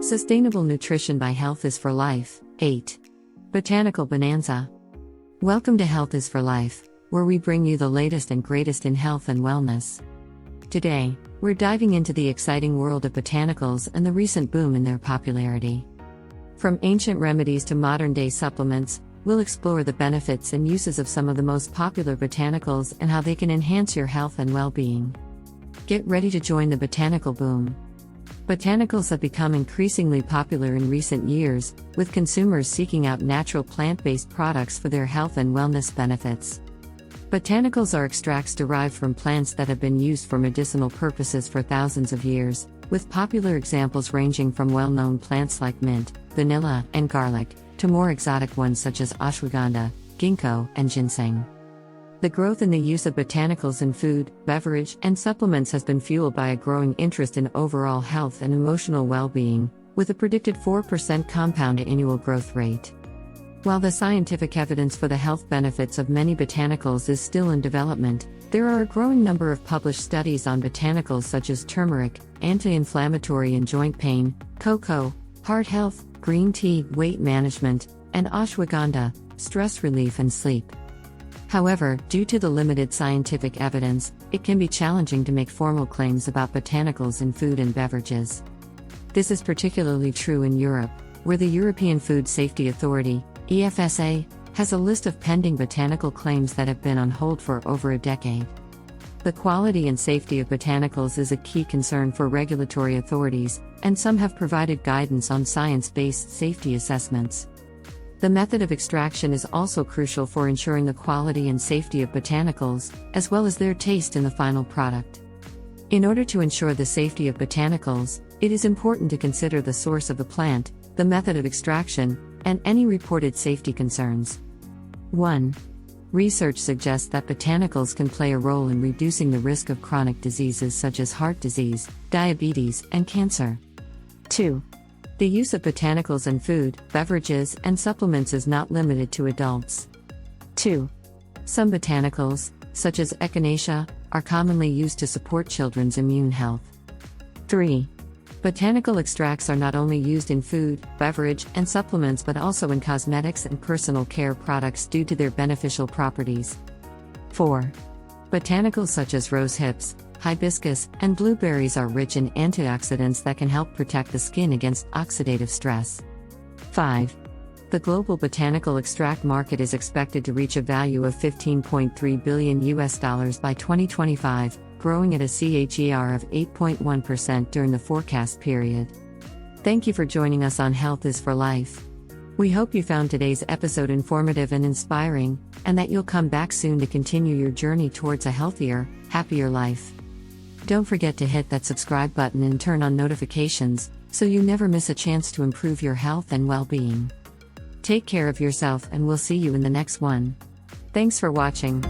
Sustainable Nutrition by Health is for Life. 8. Botanical Bonanza. Welcome to Health is for Life, where we bring you the latest and greatest in health and wellness. Today, we're diving into the exciting world of botanicals and the recent boom in their popularity. From ancient remedies to modern-day supplements, we'll explore the benefits and uses of some of the most popular botanicals and how they can enhance your health and well-being. Get ready to join the botanical boom. Botanicals have become increasingly popular in recent years, with consumers seeking out natural plant-based products for their health and wellness benefits. Botanicals are extracts derived from plants that have been used for medicinal purposes for thousands of years, with popular examples ranging from well-known plants like mint, vanilla, and garlic, to more exotic ones such as ashwagandha, ginkgo, and ginseng. The growth in the use of botanicals in food, beverage, and supplements has been fueled by a growing interest in overall health and emotional well-being, with a predicted 4% compound annual growth rate. While the scientific evidence for the health benefits of many botanicals is still in development, there are a growing number of published studies on botanicals such as turmeric, anti-inflammatory and joint pain, cocoa, heart health, green tea, weight management, and ashwagandha, stress relief and sleep. However, due to the limited scientific evidence, it can be challenging to make formal claims about botanicals in food and beverages. This is particularly true in Europe, where the European Food Safety Authority, EFSA, has a list of pending botanical claims that have been on hold for over a decade. The quality and safety of botanicals is a key concern for regulatory authorities, and some have provided guidance on science-based safety assessments. The method of extraction is also crucial for ensuring the quality and safety of botanicals, as well as their taste in the final product. In order to ensure the safety of botanicals, it is important to consider the source of the plant, the method of extraction, and any reported safety concerns. 1. Research suggests that botanicals can play a role in reducing the risk of chronic diseases such as heart disease, diabetes, and cancer. 2. The use of botanicals in food, beverages, and supplements is not limited to adults. 2. Some botanicals, such as echinacea, are commonly used to support children's immune health. 3. Botanical extracts are not only used in food, beverage, and supplements but also in cosmetics and personal care products due to their beneficial properties. 4. Botanicals such as rose hips, hibiscus, and blueberries are rich in antioxidants that can help protect the skin against oxidative stress. 5. The global botanical extract market is expected to reach a value of $15.3 billion by 2025, growing at a CAGR of 8.1% during the forecast period. Thank you for joining us on Health is for Life. We hope you found today's episode informative and inspiring, and that you'll come back soon to continue your journey towards a healthier, happier life. Don't forget to hit that subscribe button and turn on notifications, so you never miss a chance to improve your health and well-being. Take care of yourself and we'll see you in the next one. Thanks for watching.